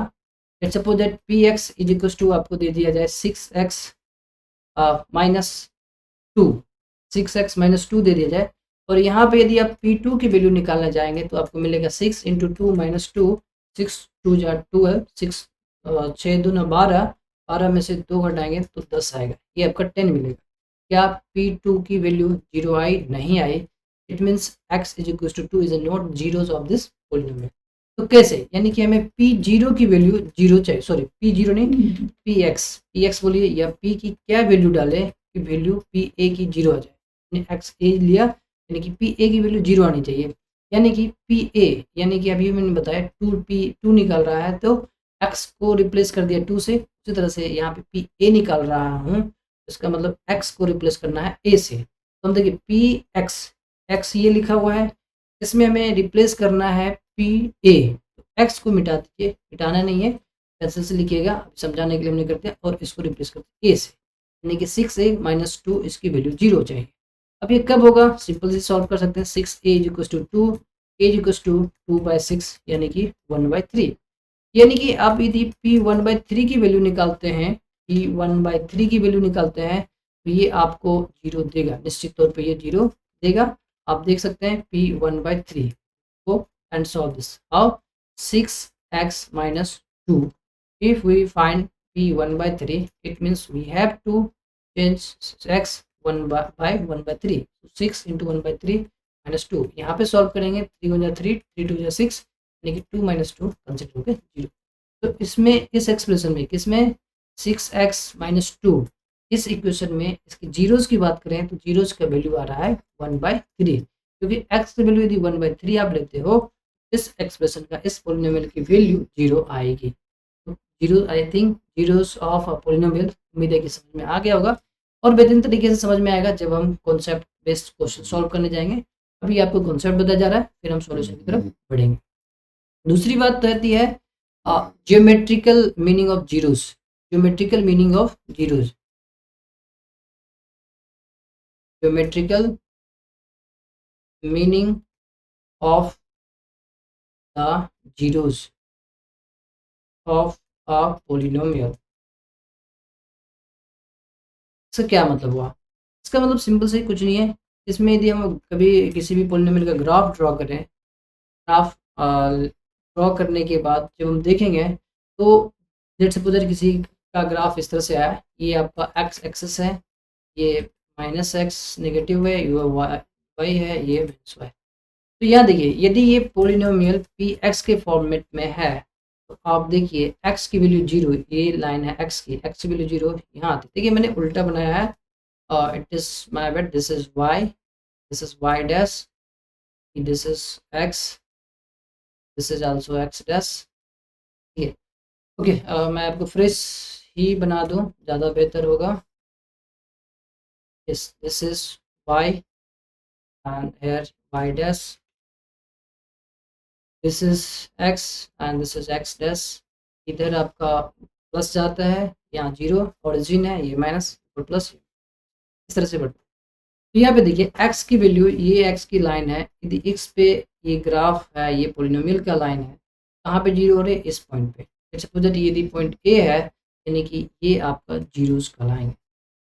Let's suppose that px is equal to आपको दे दिया जाए 6x माइनस 2, 6x माइनस 2 दे दिया जाए, और यहाँ पे यदि आप p2 की वैल्यू निकालना चाहेंगे तो आपको मिलेगा 6 इंटू 2 माइनस 2, 6 2 जा 12, 6 6 2 ना 12, 12 में से 2 घटाएंगे तो 10 आएगा, ये आपका 10 मिलेगा। क्या p2 की वैल्यू 0 आई? नहीं आई। It means x is equal to 2 is not zeros of this polynomial. तो कैसे? यानी कि हमें p0 की वैल्यू 0 चाहिए, सॉरी p0 नहीं, px बोलिए, या p की क्या वैल्यू डाले कि वैल्यू pa की 0 आ जाए। एक्स ए लिया यानी कि pa की वैल्यू 0 आनी चाहिए। यानी कि pa, यानी कि अभी मैंने बताया 2 निकाल रहा है तो x को रिप्लेस कर दिया 2 से। उसी तरह से यहाँ पे pa निकाल रहा हूँ, इसका मतलब x को रिप्लेस करना है a से। तो हम देखिए x ये लिखा हुआ है, इसमें हमें रिप्लेस करना है pa। x को मिटा दीजिए, मिटाना नहीं है, पेंसिल से लिखिएगा, समझाने के लिए हमने करते हैं, और इसको रिप्लेस करते हैं a से। यानी कि 6a माइनस 2 इसकी वैल्यू 0 चाहिए। अब ये कब होगा? सिंपल से सॉल्व कर सकते हैं। 6a is equal to 2, a is equal to 2/6 यानी कि 1/3। यानी कि आप यदि p 1/3 की वैल्यू निकालते हैं, p 1/3 की वैल्यू निकालते हैं, तो ये आपको 0 देगा, निश्चित तौर पे ये 0 देगा। आप देख सकते हैं p 1/3 को, and solve this how 6x minus 2। If we find p 1/3, it means we have to change x 1/3। 6 into 1/3 minus 2, यहाँ पे सॉल्व करेंगे, 3 1 3, 3 2 6, यानी कि 2 minus 2 कंसिडर होकर 0। तो इसमें, इस एक्सप्रेशन में, किसमें, 6x minus 2, इस इक्वेशन में इसकी जीरोस की बात करें तो जीरोस का वैल्यू आ रहा है 1/3, क्योंकि x की वैल्यू यदि 1/3 आप लेते हो, इस एक्सप्रेशन का, इस पोलिनोमियल की वैल्यू 0 आएगी। तो zero, I think zeros of a polynomial, उम्मीद है कि समझ में आ गया होगा, और बेहतरीन तरीके से समझ में आएगा जब हम कॉन्सेप्ट बेस्ड क्वेश्चन सॉल्व करने जाएंगे। अभी आपको कॉन्सेप्ट बताया जा रहा है, फिर हम सॉल्यूशन की तरफ बढ़ेंगे। दूसरी बात रहती है geometrical meaning of zeros. Geometrical meaning of zeros, geometrical meaning of the zeros of a polynomial. इसका क्या मतलब हुआ? इसका मतलब सिंपल से कुछ नहीं है। इसमें यदि हम कभी किसी भी पोलिनोमियल का ग्राफ ड्रॉ करें, ग्राफ ड्रॉ करने के बाद जब हम देखेंगे तो लेट्स सपोज किसी का ग्राफ इस तरह से आया, ये आपका एक्स एक्सिस है, ये माइनस एक्स नेगेटिव है, ये वाई है, ये माइनस वाई। तो यहाँ देखिए, यदि ये पोलिनोमियल पी एक्स के फॉर्मेट में है, तो आप देखिए x की वैल्यू 0, ये लाइन है x की वैल्यू 0 यहाँ आती है। देखिए मैंने उल्टा बनाया है, it is my bad, this is y dash, this is x, this is also x dash. ठीक है, ओके, मैं आपको फ्रेश ही बना दूं, ज़्यादा बेहतर होगा। This is y and here y dash, this is x and this is x dash. इधर आपका प्लस जाता है, यहाँ 0 ओरिजिन है, ये माइनस और प्लस, इस तरह से बढ़ता है। तो यहाँ पे देखिए x की वैल्यू, ये x की लाइन है, यदि x पे ये ग्राफ है, ये पोलिनोमियल का लाइन है, कहाँ पे 0 हो रहे, इस पॉइंट पे। सपोज दैट यदि पॉइंट A है, यानी कि ये आपका जीरोस का लाइन है।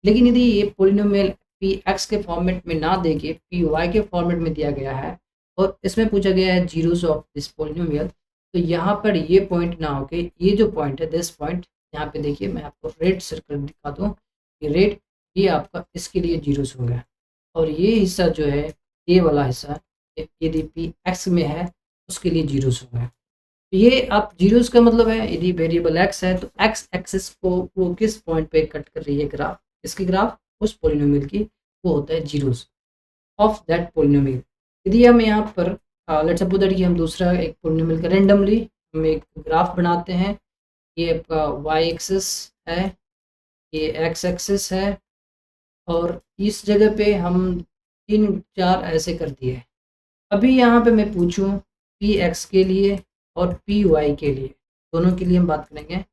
लेकिन यदि ये पोलिनोमियल पी एक्स के फॉर्मेट में ना देके पी वाई के फॉर्मेट में दिया गया है, और इसमें पूछा गया है जीरोस ऑफ दिस पोलिनोमियल, तो यहाँ पर ये पॉइंट ना होके ये जो पॉइंट है, दिस पॉइंट, यहाँ पे देखिए मैं आपको रेड सर्कल दिखा दूँ, ये रेड, ये आपका इसके लिए जीरोस होगा। और ये हिस्सा जो है, ये वाला हिस्सा, यदि पी एक्स में है उसके लिए जीरोस होगा। ये आप जीरोस का मतलब है यदि वेरिएबल एक्स है तो एक्स एक्सिस को वो किस पॉइंट पे कट कर रही है ग्राफ, इसकी ग्राफ उस पोलिनोमियल की, वो होता है जीरोस ऑफ दैट पोलिनोमियल। यदि हम यहाँ पर लेट्स सपोज दैट कि हम दूसरा एक पोलिनोमियल का रेंडमली हम एक ग्राफ बनाते हैं। ये आपका वाई एक्सिस है, ये एक्स एक्सिस है, और इस जगह पे हम 3 4 ऐसे कर दिए। अभी यहाँ पे मैं पूछूं पी एक्स के लिए और पी वाई के लिए, दोनों के लिए हम बात करेंगे।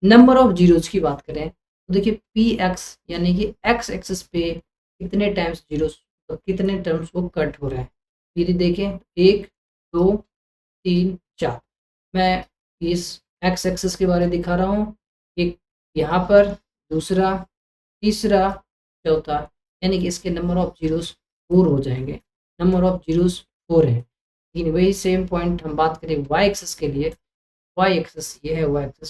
नंबर ऑफ जीरोज की बात करें तो देखिए पी एक्स यानी कि एक्स एक्सिस पे कितने टाइम्स जीरोस, तो कितने टर्म्स वो कट हो रहे हैं। यदि देखें 1 2 3 4, मैं इस एक्स एक्सिस के बारे में दिखा रहा हूँ। एक यहाँ पर, दूसरा, तीसरा, चौथा, यानी कि इसके नंबर ऑफ जीरोस 4 हो जाएंगे। नंबर ऑफ जीरोस 4 है। लेकिन वही सेम पॉइंट हम बात करें वाई एक्सिस के लिए, वाई एक्सिस ये है, वाई एक्सिस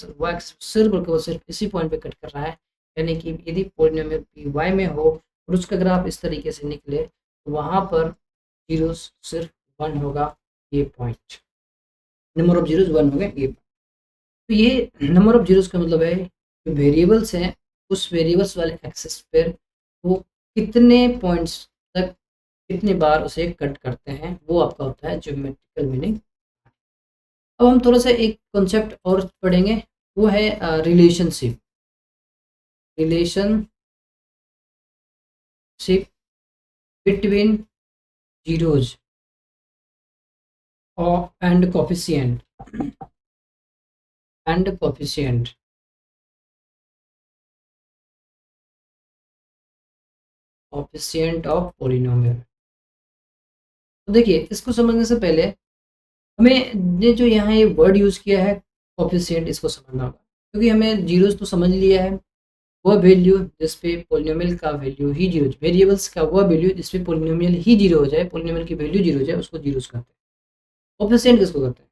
सिर्फ और केवल सिर्फ इसी पॉइंट पे कट कर रहा है। यानी कि यदि पॉलिनोमियल पी वाई में हो और उसका ग्राफ इस तरीके से निकले तो वहाँ पर जीरोस सिर्फ 1 होगा, ये पॉइंट, नंबर ऑफ जीरोस 1 हो गए ये। तो ये नंबर ऑफ जीरोस का मतलब है जो वेरिएबल्स हैं उस वेरिएबल्स वाले एक्सिस पर वो कितने पॉइंट्स तक कितनी बार उसे कट करते हैं, वो आपका होता है ज्योमेट्रिकल मीनिंग। अब हम थोड़ा सा एक कॉन्सेप्ट और पढ़ेंगे, वो है relationship. Relationship between zeros and coefficient and coefficient coefficient of polynomial. तो देखिए इसको समझने से पहले हमें ये जो यहाँ ये वर्ड यूज़ किया है कोफिशिएंट, इसको समझना होगा, क्योंकि हमें जीरोस तो समझ लिया है, वह वैल्यू जिस पे पोलिनोमियल का वैल्यू ही जीरो, वेरिएबल्स का वह वैल्यू जिस पे पोलिनोमियल ही जीरो हो जाए, पोलिनोमियल की वैल्यू जीरो हो जाए, उसको जीरोस कहते हैं। कोफिशिएंट किसको कहते हैं?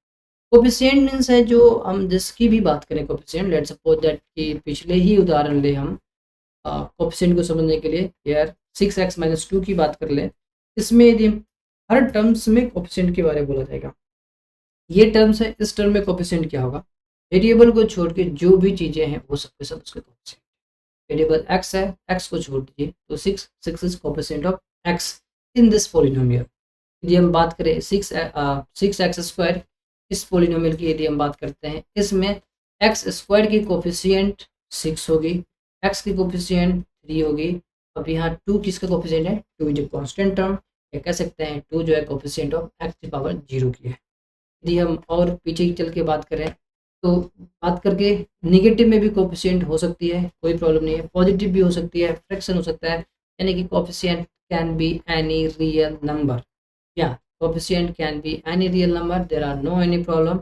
कोफिशिएंट मीन्स है जो हम जिसकी भी बात करें कोफिशिएंट, लेट्स सपोज दैट कि पिछले ही उदाहरण ले हम कोफिशिएंट को समझने के लिए यार 6x - 2 की बात कर ले। इसमें यदि हम हर टर्म्स में कोफिशिएंट के बारे में बोला जाएगा, ये टर्म्स है, इस टर्म में कोफिशिएंट क्या होगा, वेरिएबल को छोड़ के जो भी चीज़ें हैं वो सब के सब उसके कोफिशिएंट। वेरिएबल x है, x को छोड़ दीजिए तो 6 is coefficient of x in this polynomial. यदि हम बात करें 6x², इस पोलिनोमियल की यदि हम बात करते हैं, इसमें x² की कोफिशिएंट 6 होगी, x की कोफिशिएंट 3 होगी। अब यहाँ 2 किसका कोफिशिएंट है, 2 इज ए कॉन्स्टेंट टर्म, या कह सकते हैं 2 जो है कोफिशिएंट ऑफ x⁻0 की है। यदि हम और पीछे चल के बात करें तो बात करके नेगेटिव में भी कोफिशिएंट हो सकती है, कोई प्रॉब्लम नहीं है, पॉजिटिव भी हो सकती है, फ्रैक्शन हो सकता है, यानी कि coefficient can be any real number, या coefficient can be any real number, there are no any problem.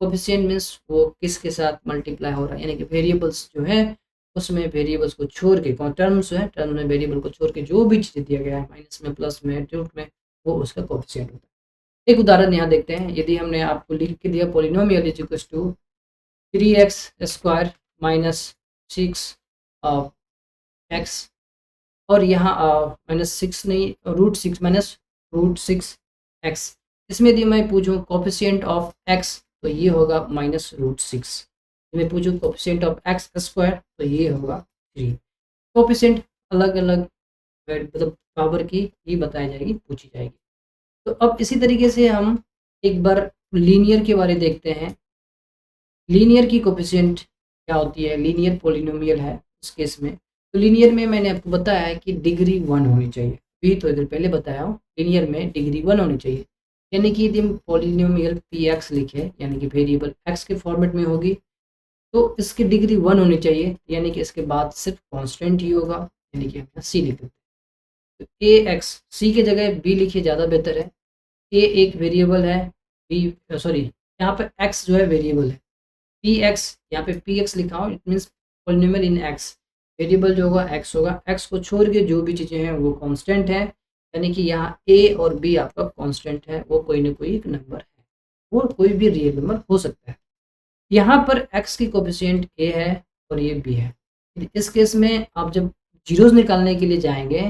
Coefficient means वो किसके साथ मल्टीप्लाई हो रहा है, यानी कि वेरिएबल्स जो है उसमें वेरिएबल्स को छोड़ के, टर्म्स है, टर्म में वेरिएबल को छोड़ के जो भी चीज़ दिया गया है, माइनस में, प्लस में, रूट में, वो उसका कोफिशिएंट होता है। एक उदाहरण यहाँ देखते हैं, यदि हमने आपको लिख के दिया polynomial is equal to 3x² - 6 x, और यहाँ -6 नहीं, √6 -√6x। इसमें यदि मैं पूछूं कोफिशिएंट ऑफ x तो ये होगा -√6। मैं पूछूं कोफिशिएंट ऑफ x² तो ये होगा 3। कोफिशिएंट अलग अलग मतलब पावर की ही बताई जाएगी, पूछी जाएगी। तो अब इसी तरीके से हम एक बार लीनियर के बारे देखते हैं। लीनियर की कोफिशिएंट क्या होती है, लीनियर पोलिनोमियल है इस केस में। तो लीनियर में मैंने आपको बताया है कि डिग्री 1 होनी चाहिए, अभी तो इधर पहले बताया हूँ, लीनियर में डिग्री 1 होनी चाहिए। यानी कि यदि हम पोलिनोमियल पी एक्स लिखे, यानी कि वेरिएबल एक्स के फॉर्मेट में होगी, तो इसकी डिग्री 1 होनी चाहिए, यानी कि इसके बाद सिर्फ कॉन्स्टेंट ही होगा, यानी कि हम यहाँ सी लिख देते हैं। तो ए एक्स, सी की जगह बी लिखिए, ज़्यादा बेहतर है। ए एक वेरिएबल है, बी सॉरी यहाँ पर एक्स जो है वेरिएबल है, पी एक्स, यहाँ पे पी एक्स लिखा हो, it means polynomial in x, variable जो होगा एक्स होगा, एक्स को छोड़ के जो भी चीज़ें हैं वो कांस्टेंट है, यानी कि यहाँ ए और बी आपका कांस्टेंट है, वो कोई ना कोई एक नंबर है, वो कोई भी रियल नंबर हो सकता है। यहाँ पर एक्स की कोफिशिएंट ए है और ये बी है। इस केस में आप जब जीरोस निकालने के लिए जाएंगे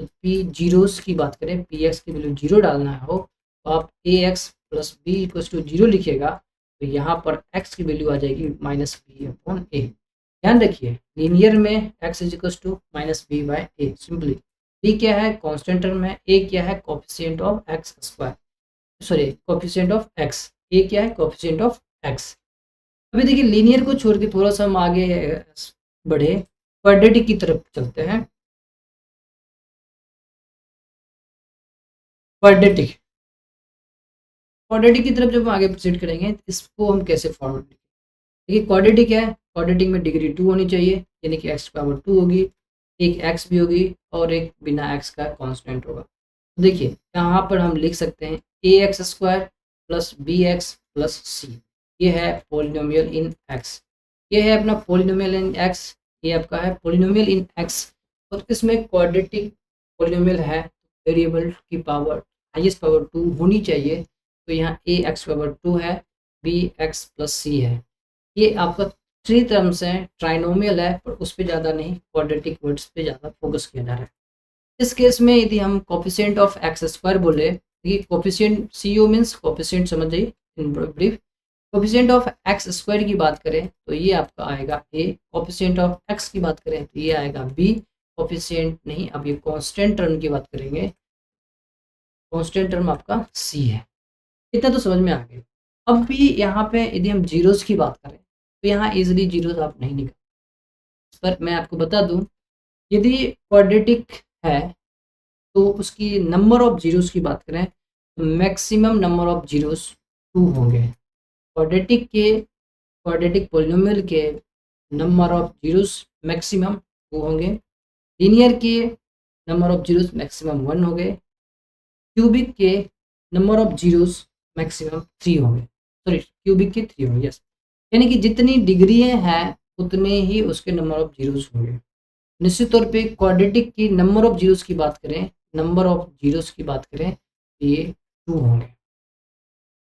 तो पी जीरोस की बात करें, पी एक्स की वैल्यू 0 डालना हो तो आप A X plus B equal to 0 लिखिएगा, तो यहाँ पर एक्स की वैल्यू आ जाएगी माइनस बी अपॉन ए। ध्यान रखिए लीनियर में X is equal to minus B by A simply. B क्या है, कांस्टेंट टर्म है, ए क्या है, coefficient of X square, sorry coefficient of X, A क्या है, कोफिशिएंट ऑफ एक्स। अभी देखिए लीनियर को छोड़ के थोड़ा सा हम आगे बढ़े, क्वाड्रेटिक की तरफ चलते हैं। क्वाड्रेटिक, क्वाड्रेटिक की तरफ जब हम आगे प्रोसीड करेंगे तो इसको हम कैसे फॉर्मेट, देखिए क्वाड्रेटिक है, क्वाड्रेटिक में डिग्री 2 होनी चाहिए, यानी कि एक्स पावर 2 होगी, एक एक्स भी होगी और एक बिना एक्स का कांस्टेंट होगा। तो देखिए यहाँ पर हम लिख सकते हैं A X square plus B X plus C, ये है पोलिनोमियल इन एक्स, ये है अपना पोलिनोमियल इन एक्स, ये आपका है पोलिनोमियल इन एक्स। और इसमें क्वाड्रेटिक पोलिनोमियल है, वेरिएबल की पावर हाईएस्ट पावर 2 होनी चाहिए, तो यहाँ ए एक्स पावर 2 है, बी एक्स प्लस सी है, ये आपका थ्री टर्म्स हैं, ट्राइनोमियल है पर उस पर ज़्यादा नहीं, क्वाड्रेटिक वर्ड्स पे ज़्यादा फोकस किया जा रहा है। इस केस में यदि हम कोफिशिएंट ऑफ एक्स स्क्वायर बोले, ये कोफिशिएंट सी ओ मीन्स कोफिशिएंट समझ जाइए in brief, coefficient of X square की बात करें तो ये आपका आएगा ए, कोफिशिएंट ऑफ एक्स की बात करें तो ये आएगा बी, कोफिशिएंट नहीं, अब ये कांस्टेंट टर्म की बात करेंगे, कांस्टेंट टर्म आपका सी है। इतना तो समझ में आ गया। अब भी यहाँ पे यदि हम जीरोस की बात करें तो यहाँ इजीली जीरोस आप नहीं निकाल, पर मैं आपको बता दूं यदि क्वाड्रेटिक है तो उसकी नंबर ऑफ जीरोस की बात करें तो मैक्सिमम नंबर ऑफ जीरोस 2 होंगे। क्वाड्रेटिक पोलिनोमियल के नंबर ऑफ जीरोस मैक्सिमम 2 होंगे, लीनियर के नंबर ऑफ जीरोस मैक्सिमम 1 होंगे, क्यूबिक के नंबर ऑफ जीरोस मैक्सिमम 3 होंगे, सॉरी क्यूबिक के 3 होंगे, यस, यानी कि जितनी डिग्री हैं उतने ही उसके नंबर ऑफ जीरोस होंगे। निश्चित तौर पे क्वाड्रेटिक की नंबर ऑफ जीरोस की बात करें, नंबर ऑफ जीरोस की बात करें तो ये 2 होंगे।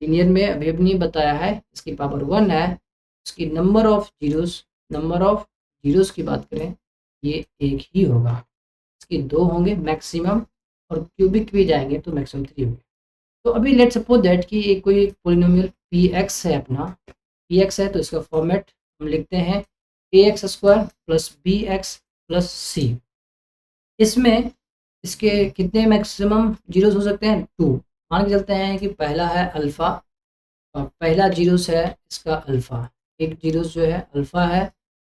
लीनियर में अभी अभी नहीं बताया है, इसकी पावर 1 है, उसकी नंबर ऑफ जीरोस की बात करें ये एक ही होगा, इसके 2 होंगे मैक्सिमम, और क्यूबिक भी जाएंगे तो मैक्सिमम 3 होंगे। तो अभी लेट सपोज दैट कि एक कोई पोलिनोमियल पी एक्स है, अपना पी एक्स है, तो इसका फॉर्मेट हम लिखते हैं A X square plus B X plus C. इसमें इसके कितने मैक्सिमम जीरोस हो सकते हैं, 2। मान के चलते हैं कि पहला है अल्फ़ा, और पहला जीरोस है इसका अल्फ़ा, एक जीरोस जो है अल्फ़ा है,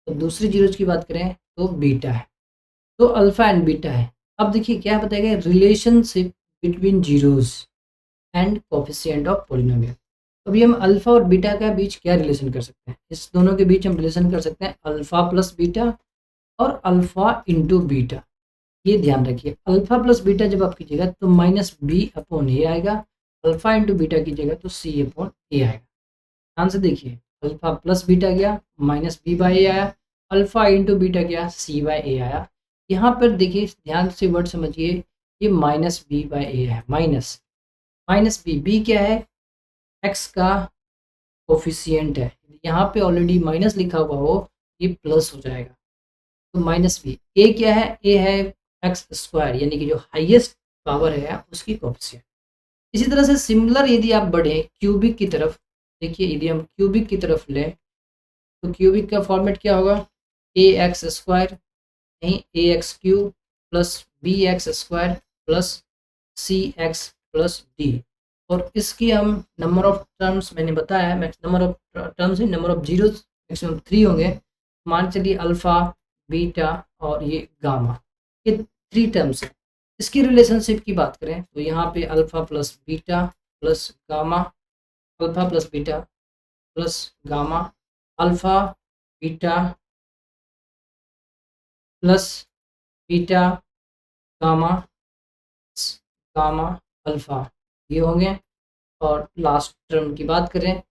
तो दूसरी जीरोस की बात करें तो बीटा है, तो अल्फ़ा एंड बीटा है। अब देखिए क्या बताएगा, relationship between zeros and coefficient of polynomial. अभी हम अल्फा और बीटा का बीच क्या रिलेशन कर सकते हैं, इस दोनों के बीच हम रिलेशन कर सकते हैं अल्फा प्लस बीटा और अल्फा इंटू बीटा। ये ध्यान रखिए अल्फा प्लस बीटा जब आप कीजिएगा तो माइनस बी अपॉन ए आएगा, अल्फा इंटू बीटा कीजिएगा तो सी अपॉन ए आएगा। ध्यान से देखिए अल्फा प्लस बीटा गया माइनस बी बाई ए आया, अल्फा इंटू बीटा गया सी बाई ए आया। यहाँ पर देखिए ध्यान से वर्ड समझिए, ये माइनस बी बाई ए है, माइनस माइनस बी, बी क्या है, एक्स का कोफिशिएंट है, यहाँ पे ऑलरेडी माइनस लिखा हुआ हो ये प्लस हो जाएगा, तो माइनस बी। ए क्या है, ए है एक्स स्क्वायर, यानी कि जो हाईएस्ट पावर है उसकी कोफिशिएंट। इसी तरह से सिमिलर यदि आप बढ़े क्यूबिक की तरफ, देखिए यदि हम क्यूबिक की तरफ लें तो क्यूबिक का फॉर्मेट क्या होगा, ए एक्स स्क्वायर नहीं, A X cube plus B X square plus C X plus D. और इसकी हम नंबर ऑफ टर्म्स मैंने बताया है, number of terms number of zero maximum 3 होंगे, मान चलिए अल्फ़ा बीटा और ये गामा, ये 3 टर्म्स हैं। इसकी रिलेशनशिप की बात करें तो यहाँ पे alpha plus beta plus gamma, alpha plus beta plus gamma, alpha beta plus beta gamma gamma alpha, ये होंगे। और लास्ट टर्म की बात करें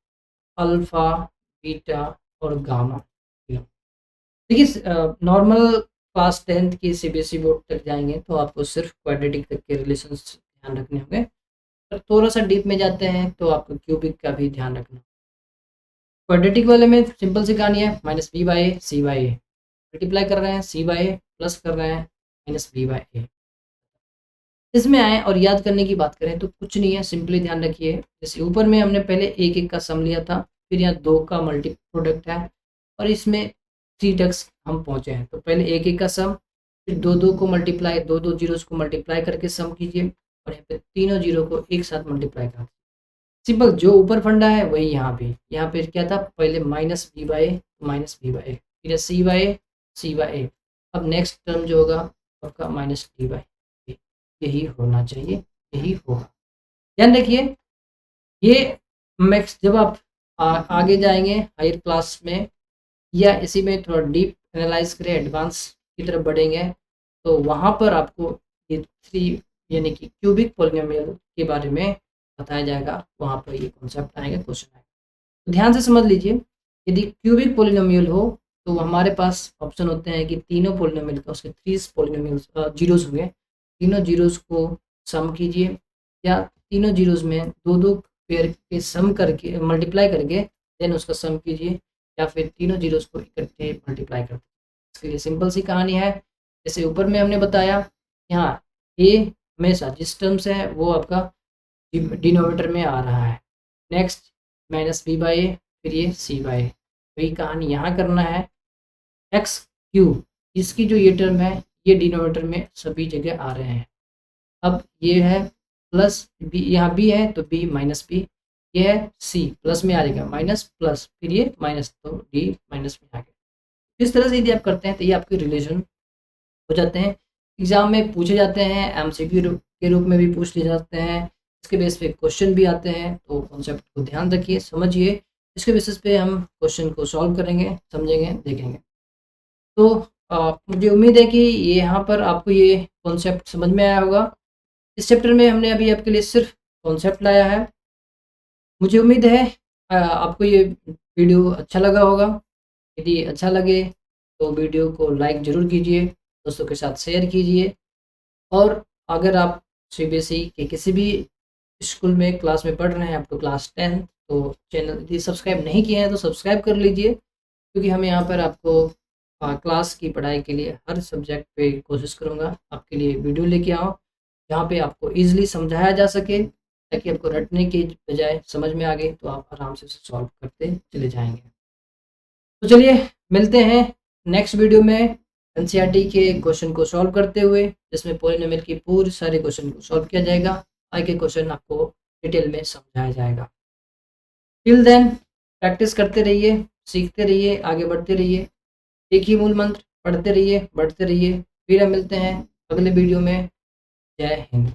अल्फ़ा बीटा और गामा। देखिए नॉर्मल क्लास 10th की सीबीएसई बोर्ड तक जाएंगे तो आपको सिर्फ क्वाड्रेटिक तक के रिलेशंस ध्यान रखने होंगे, और थोड़ा सा डीप में जाते हैं तो आपको क्यूबिक का भी ध्यान रखना। क्वाड्रेटिक वाले में सिंपल सी कहानी है, minus B by a c by a, multiply कर रहे हैं सी बाई ए प्लस कर रहे हैं माइनस बी बाई ए। इसमें आए और याद करने की बात करें तो कुछ नहीं है, सिंपली ध्यान रखिए। जैसे ऊपर में हमने पहले एक एक का सम लिया था, फिर यहाँ दो का मल्टी प्रोडक्ट है और इसमें थ्री तक हम पहुँचे हैं। तो पहले एक एक का सम, फिर दो दो को मल्टीप्लाई, दो दो जीरोस को मल्टीप्लाई करके सम कीजिए और यहाँ पे तीनों जीरो को एक साथ मल्टीप्लाई कर। सिंपल, जो ऊपर फंडा है वही यहाँ पे क्या था, पहले minus B by minus B by, फिर सी बाई ए। अब नेक्स्ट टर्म जो होगा आपका माइनस डी बाई, यही होना चाहिए, यही होगा। ध्यान रखिए, ये मैक्स जब आप आगे जाएंगे हायर क्लास में या इसी में थोड़ा डीप एनालाइज करें, एडवांस की तरफ बढ़ेंगे, तो वहाँ पर आपको ये थ्री यानी कि क्यूबिक पॉलिनोमियल के बारे में बताया जाएगा। वहाँ पर ये कॉन्सेप्ट आएगा, क्वेश्चन आएगा। तो ध्यान से समझ लीजिए, यदि क्यूबिक पॉलिनोमियल हो तो हमारे पास ऑप्शन होते हैं कि तीनों पॉलिनोमियल का उसके थ्री पॉलिनोमियल जीरोस होंगे, तीनों जीरोस को सम कीजिए, या तीनों जीरोस में दो दो पेयर के सम करके मल्टीप्लाई करके देन उसका सम कीजिए, या फिर तीनों जीरोस को इकट्ठे मल्टीप्लाई कर दीजिए। इसके लिए सिंपल सी कहानी है, जैसे ऊपर में हमने बताया, यहाँ ए हमेशा जिस टर्म से है वो आपका डिनोमिनेटर में आ रहा है, नेक्स्ट माइनस बी बाई ए, फिर ये सी बाई ए। वही कहानी यहाँ करना है, एक्स क्यूब इसकी जो ये टर्म है ये डिनोमिनेटर में सभी जगह आ रहे हैं। अब ये है प्लस बी, यहाँ बी है तो बी माइनस बी, ये है सी प्लस में आ जाएगा माइनस प्लस, फिर ये माइनस, तो डी माइनस में आ गया। इस तरह से यदि आप करते हैं तो ये आपके रिलेशन हो जाते हैं, एग्जाम में पूछे जाते हैं, एमसीक्यू के रूप में भी पूछ लिए जाते हैं, इसके बेस पे क्वेश्चन भी आते हैं। तो कॉन्सेप्ट को ध्यान रखिए, समझिए, इसके बेसिस पे हम क्वेश्चन को सॉल्व करेंगे, समझेंगे, देखेंगे। तो मुझे उम्मीद है कि ये यहाँ पर आपको ये कॉन्सेप्ट समझ में आया होगा। इस चैप्टर में हमने अभी आपके लिए सिर्फ कॉन्सेप्ट लाया है। मुझे उम्मीद है आपको ये वीडियो अच्छा लगा होगा। यदि अच्छा लगे तो वीडियो को लाइक ज़रूर कीजिए, दोस्तों के साथ शेयर कीजिए, और अगर आप सीबीएसई के किसी भी स्कूल में क्लास में पढ़ रहे हैं अप टू क्लास 10, तो चैनल यदि सब्सक्राइब नहीं किए हैं तो सब्सक्राइब कर लीजिए, क्योंकि हम यहाँ पर आपको क्लास की पढ़ाई के लिए हर सब्जेक्ट पे कोशिश करूँगा आपके लिए वीडियो लेके आऊँ, जहाँ पे आपको ईजिली समझाया जा सके, ताकि आपको रटने के बजाय समझ में आ गए तो आप आराम से उसे सॉल्व करते चले जाएंगे। तो चलिए मिलते हैं नेक्स्ट वीडियो में एनसीईआरटी के क्वेश्चन को सॉल्व करते हुए, जिसमें पॉलिनोमियल की पूरी सारे क्वेश्चन को सॉल्व किया जाएगा, आगे क्वेश्चन आपको डिटेल में समझाया जाएगा। टिल देन प्रैक्टिस करते रहिए, सीखते रहिए, आगे बढ़ते रहिए, एक ही मूल मंत्र, पढ़ते रहिए, बढ़ते रहिए। फिर हम मिलते हैं अगले वीडियो में। जय हिंद।